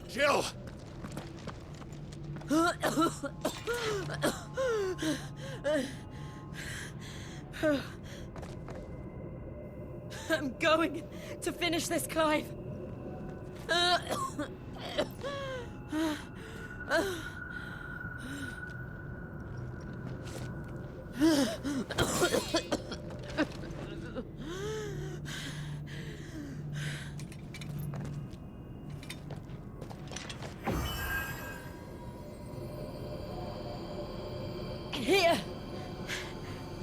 Jill! I'm going to finish this, Clive. Here!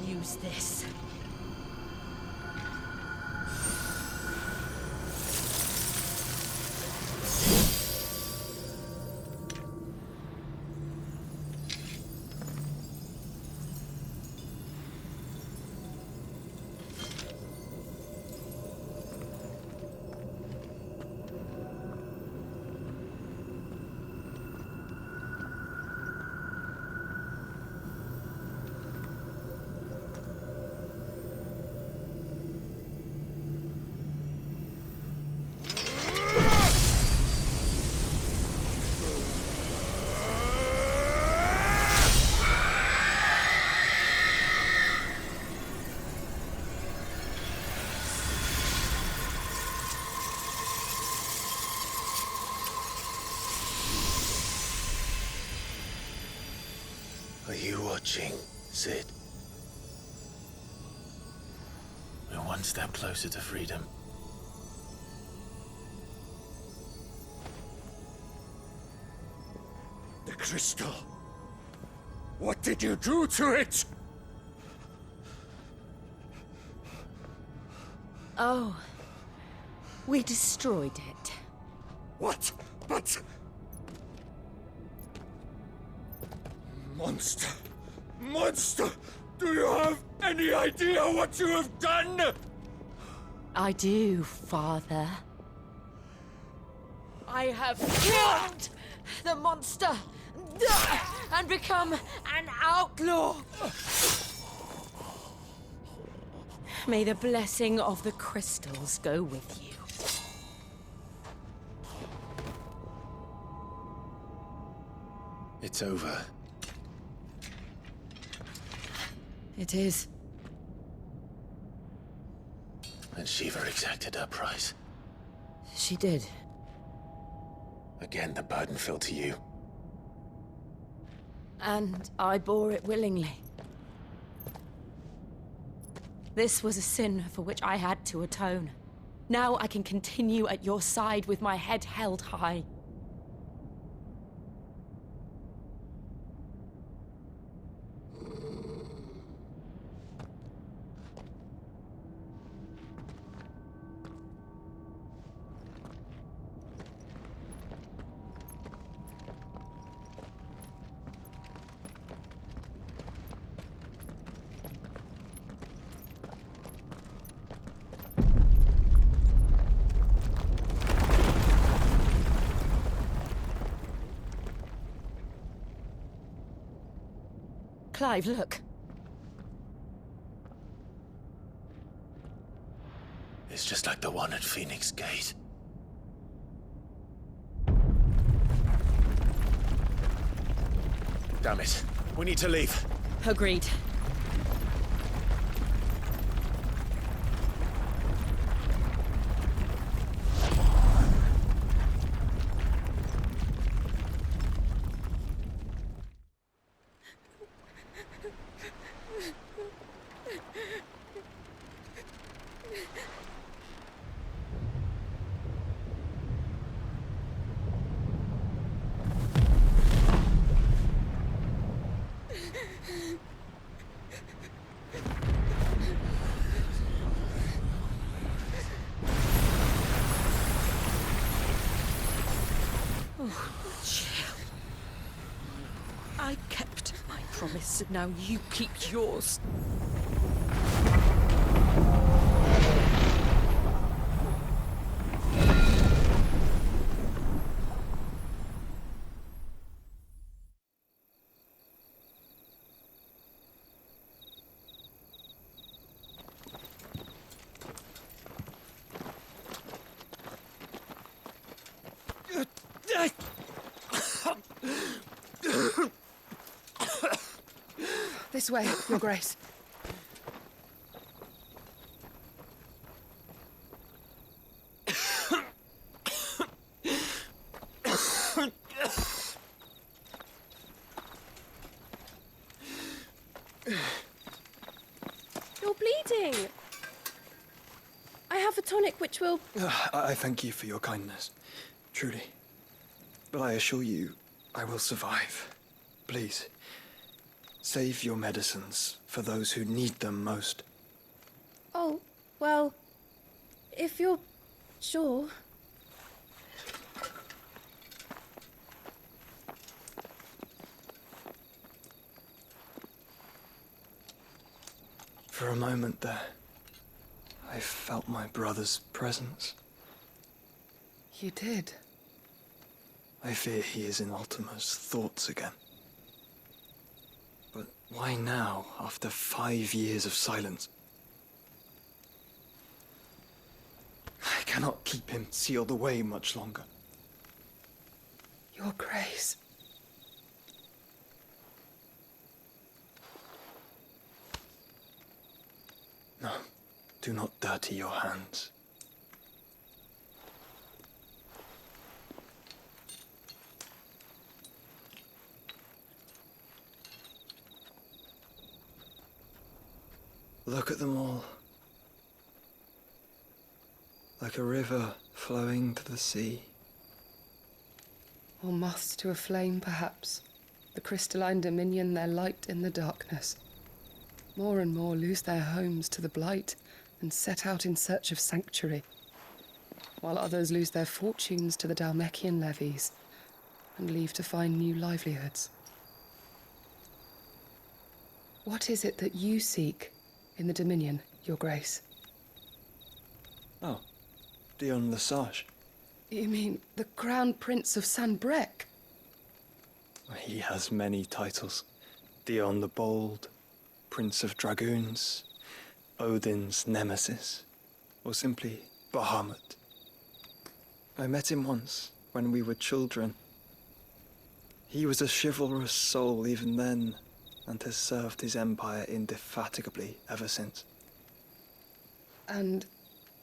Use this. Are you watching, Sid? We're one step closer to freedom. The crystal. What did you do to it? Oh, we destroyed it. What? But... Monster! Monster! Do you have any idea what you have done? I do, Father. I have killed the monster and become an outlaw. May the blessing of the crystals go with you. It's over. It is. And Shiva exacted her price. She did. Again, the burden fell to you. And I bore it willingly. This was a sin for which I had to atone. Now I can continue at your side with my head held high. Clive, look. It's just like the one at Phoenix Gate. Damn it. We need to leave. Agreed. I kept my promise, and now you keep yours. This way, Your Grace. You're bleeding. I have a tonic which will... I thank you for your kindness, truly. But I assure you, I will survive. Please, save your medicines for those who need them most. Oh, well, if you're sure. For a moment there, I felt my brother's presence. You did. I fear he is in Ultima's thoughts again. But why now, after 5 years of silence? I cannot keep him sealed away much longer. Your Grace. No, do not dirty your hands. Look at them all. Like a river flowing to the sea. Or moths to a flame, perhaps. The crystalline dominion their light in the darkness. More and more lose their homes to the Blight and set out in search of sanctuary, while others lose their fortunes to the Dhalmekian levies and leave to find new livelihoods. What is it that you seek in the Dominion, Your Grace? Oh, Dion Lesage. You mean the Crown Prince of Sanbreque? He has many titles. Dion the Bold, Prince of Dragoons, Odin's Nemesis, or simply Bahamut. I met him once, when we were children. He was a chivalrous soul even then, and has served his empire indefatigably ever since. And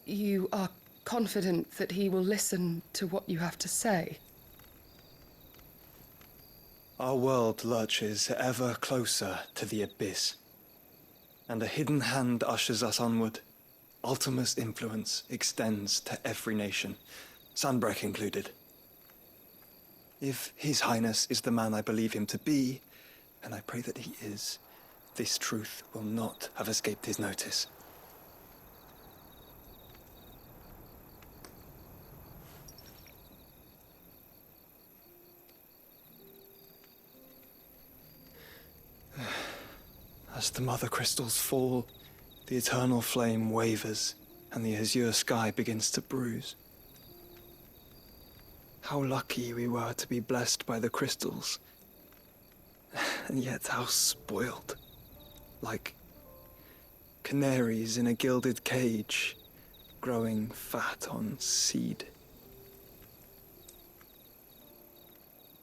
you are confident that he will listen to what you have to say? Our world lurches ever closer to the abyss, and a hidden hand ushers us onward. Ultima's influence extends to every nation, Sanbreque included. If His Highness is the man I believe him to be, and I pray that he is, this truth will not have escaped his notice. As the mother crystals fall, the eternal flame wavers, and the azure sky begins to bruise. How lucky we were to be blessed by the crystals, and yet how spoiled. Like canaries in a gilded cage, growing fat on seed.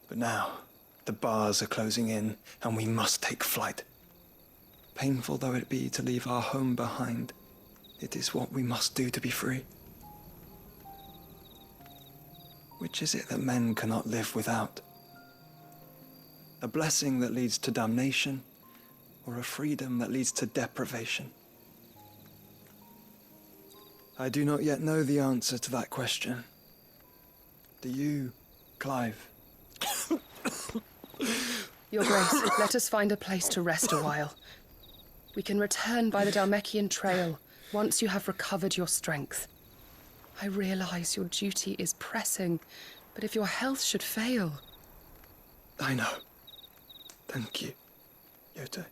But now, the bars are closing in, and we must take flight. Painful though it be to leave our home behind, it is what we must do to be free. Which is it that men cannot live without? A blessing that leads to damnation, or a freedom that leads to deprivation? I do not yet know the answer to that question. Do you, Clive? Your Grace, let us find a place to rest a while. We can return by the Dhalmekian trail once you have recovered your strength. I realize your duty is pressing, but if your health should fail... I know. Thank you, Yote.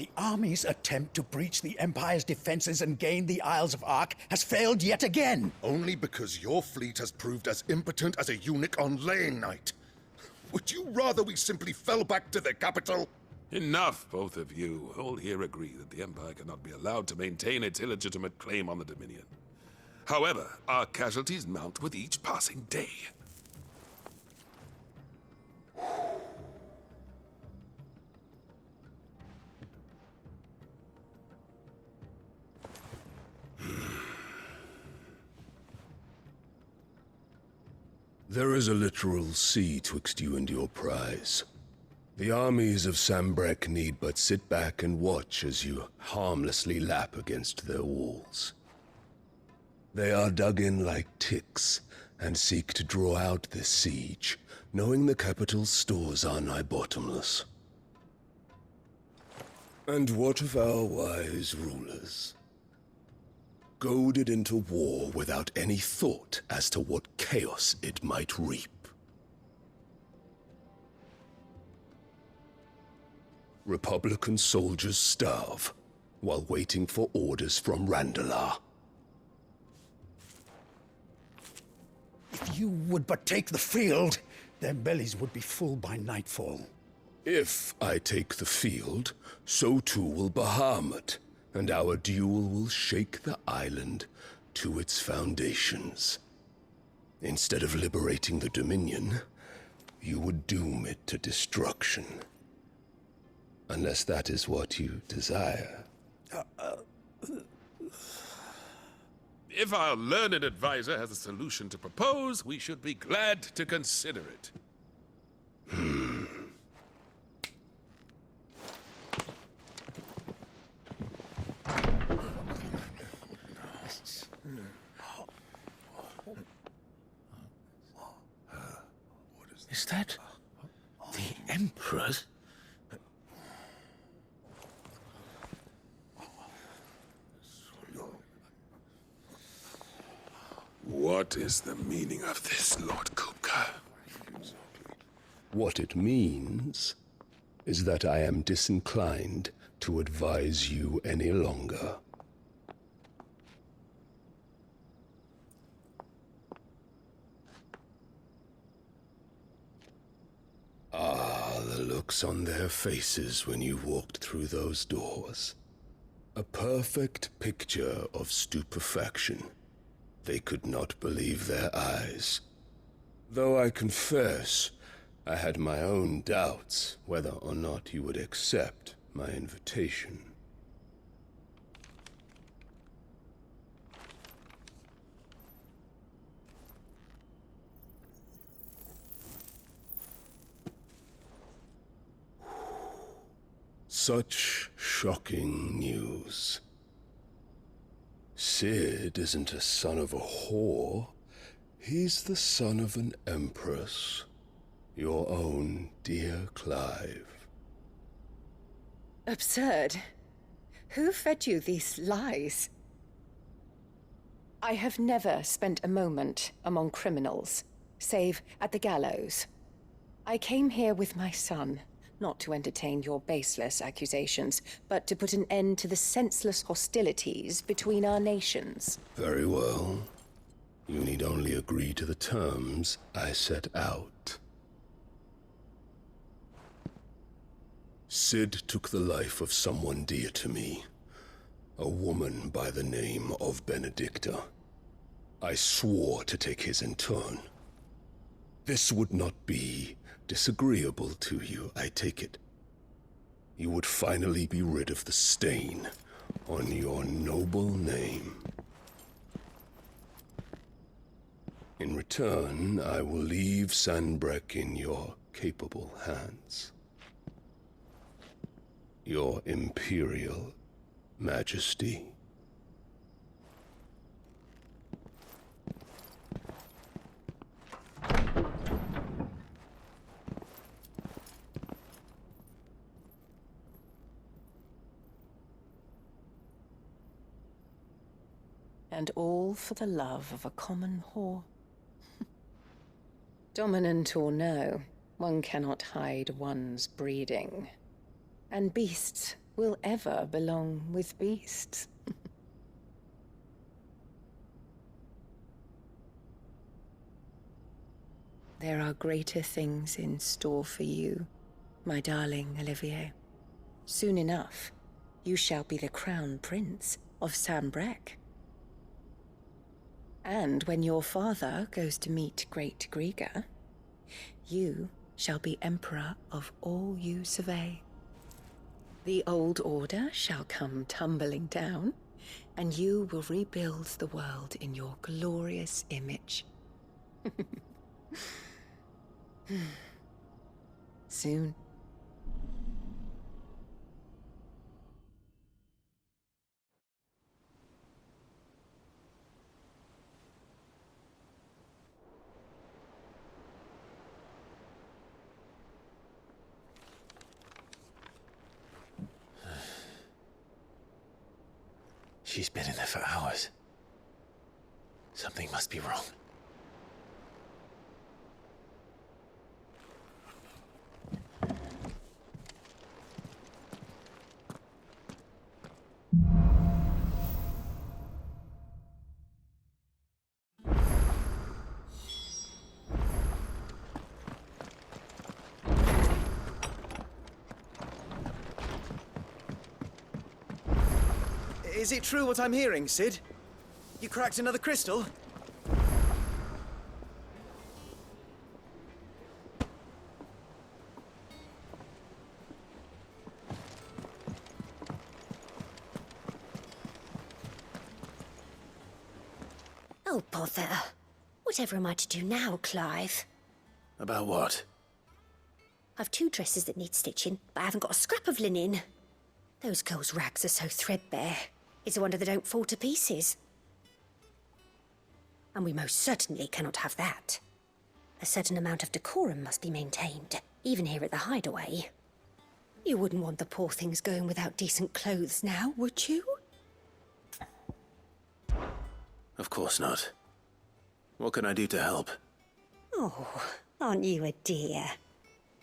The army's attempt to breach the Empire's defenses and gain the Isles of Ark has failed yet again. Only because your fleet has proved as impotent as a eunuch on laying night. Would you rather we simply fell back to the capital? Enough, both of you. All here agree that the Empire cannot be allowed to maintain its illegitimate claim on the Dominion. However, our casualties mount with each passing day. There is a literal sea twixt you and your prize. The armies of Sambrek need but sit back and watch as you harmlessly lap against their walls. They are dug in like ticks and seek to draw out this siege, knowing the capital's stores are nigh bottomless. And what of our wise rulers? Goaded into war without any thought as to what chaos it might reap. Republican soldiers starve while waiting for orders from Randalar. If you would but take the field, their bellies would be full by nightfall. If I take the field, so too will Bahamut, and our duel will shake the island to its foundations. Instead of liberating the Dominion, you would doom it to destruction. Unless that is what you desire. If our learned advisor has a solution to propose, we should be glad to consider it. Is that the Emperor's? What is the meaning of this, Lord Kupka? What it means is that I am disinclined to advise you any longer. Ah, the looks on their faces when you walked through those doors. A perfect picture of stupefaction. They could not believe their eyes. Though I confess, I had my own doubts whether or not you would accept my invitation. Such shocking news. Sid isn't a son of a whore. He's the son of an empress. Your own dear Clive. Absurd. Who fed you these lies? I have never spent a moment among criminals, save at the gallows. I came here with my son, not to entertain your baseless accusations, but to put an end to the senseless hostilities between our nations. Very well. You need only agree to the terms I set out. Sid took the life of someone dear to me, a woman by the name of Benedicta. I swore to take his in turn. This would not be disagreeable to you, I take it. You would finally be rid of the stain on your noble name. In return, I will leave Sanbreque in your capable hands. Your Imperial Majesty. And all for the love of a common whore. Dominant or no, one cannot hide one's breeding. And beasts will ever belong with beasts. There are greater things in store for you, my darling Olivier. Soon enough, you shall be the crown prince of Sambrec. And when your father goes to meet Great Griga, you shall be emperor of all you survey. The old order shall come tumbling down, and you will rebuild the world in your glorious image. Soon. She's been in there for hours. Something must be wrong. Is it true what I'm hearing, Cid? You cracked another crystal? Oh, bother. Whatever am I to do now, Clive? About what? I've 2 dresses that need stitching, but I haven't got a scrap of linen. Those girls' rags are so threadbare. It's a wonder they don't fall to pieces. And we most certainly cannot have that. A certain amount of decorum must be maintained, even here at the hideaway. You wouldn't want the poor things going without decent clothes now, would you? Of course not. What can I do to help? Oh, aren't you a dear?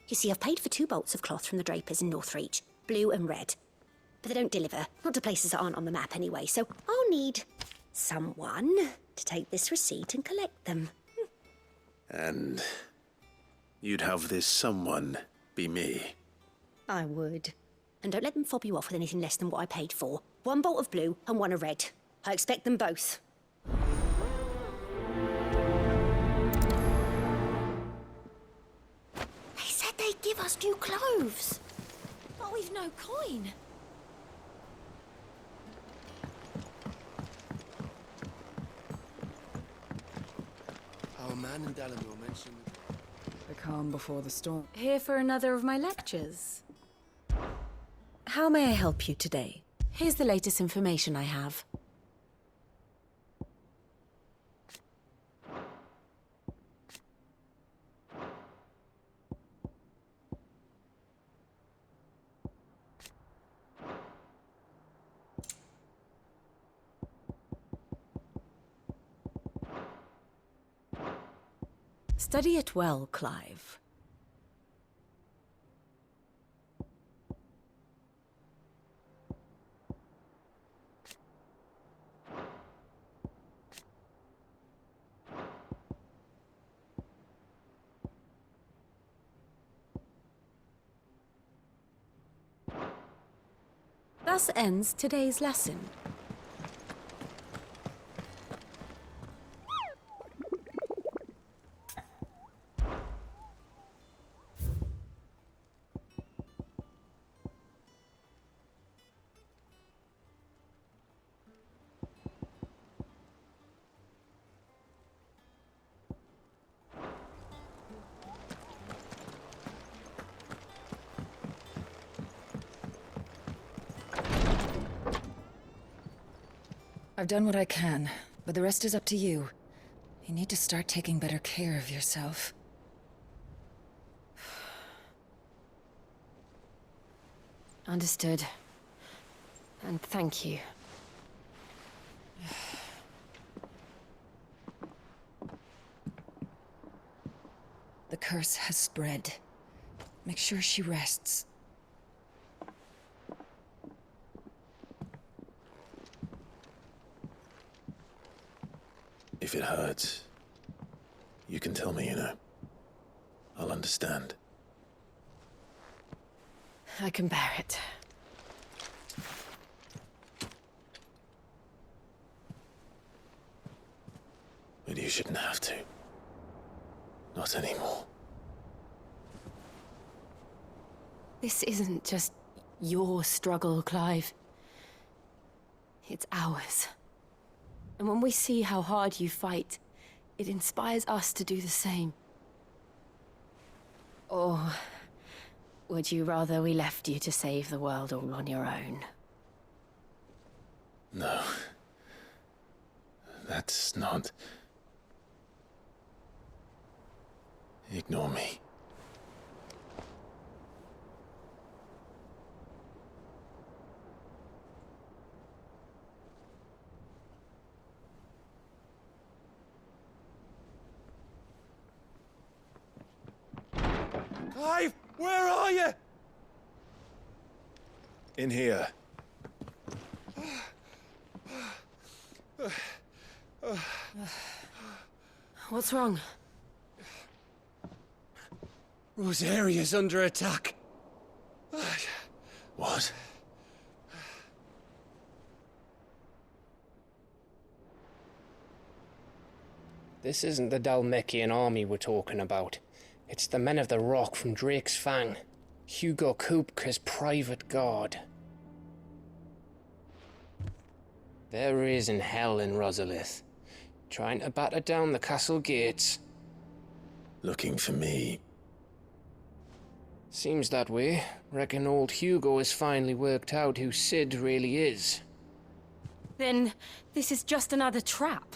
You see, I've paid for 2 bolts of cloth from the drapers in Northreach, blue and red. But they don't deliver, not to places that aren't on the map anyway, so I'll need someone to take this receipt and collect them. And you'd have this someone be me? I would. And don't let them fob you off with anything less than what I paid for. 1 bolt of blue and 1 of red. I expect them both. They said they'd give us new clothes. But we've no coin. Our man in Dalamore mentioned... The calm before the storm. Here for another of my lectures. How may I help you today? Here's the latest information I have. Study it well, Clive. Thus ends today's lesson. I've done what I can, but the rest is up to you. You need to start taking better care of yourself. Understood. And thank you. The curse has spread. Make sure she rests. If it hurts, you can tell me, you know. I'll understand. I can bear it. But you shouldn't have to. Not anymore. This isn't just your struggle, Clive. It's ours. And when we see how hard you fight, it inspires us to do the same. Or would you rather we left you to save the world all on your own? No. That's not... Ignore me. Clive, where are you? In here. What's wrong? Rosaria's under attack. What? This isn't the Dalmekian army we're talking about. It's the men of the Rock from Drake's Fang. Hugo Kupka's private guard. There is in hell in Rosalith, trying to batter down the castle gates. Looking for me. Seems that way. Reckon old Hugo has finally worked out who Cid really is. Then this is just another trap.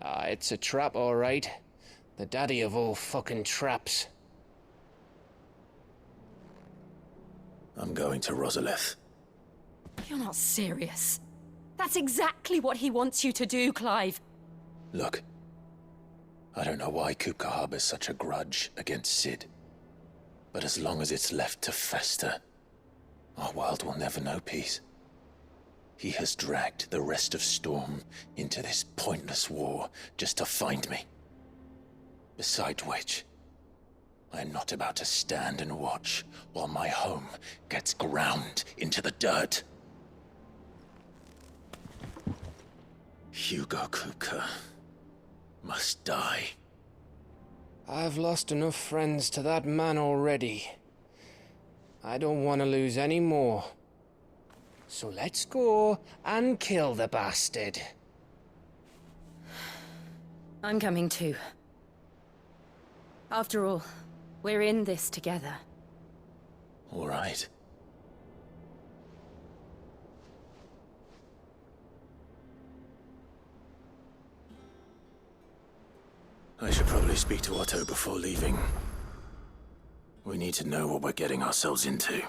Ah, it's a trap, all right. The daddy of all fucking traps. I'm going to Rosalith. You're not serious. That's exactly what he wants you to do, Clive. Look. I don't know why Kupka harbors such a grudge against Cid. But as long as it's left to fester, our world will never know peace. He has dragged the rest of Storm into this pointless war just to find me. Besides which, I am not about to stand and watch while my home gets ground into the dirt. Hugo Kupka must die. I've lost enough friends to that man already. I don't want to lose any more. So let's go and kill the bastard. I'm coming too. After all, we're in this together. All right. I should probably speak to Otto before leaving. We need to know what we're getting ourselves into.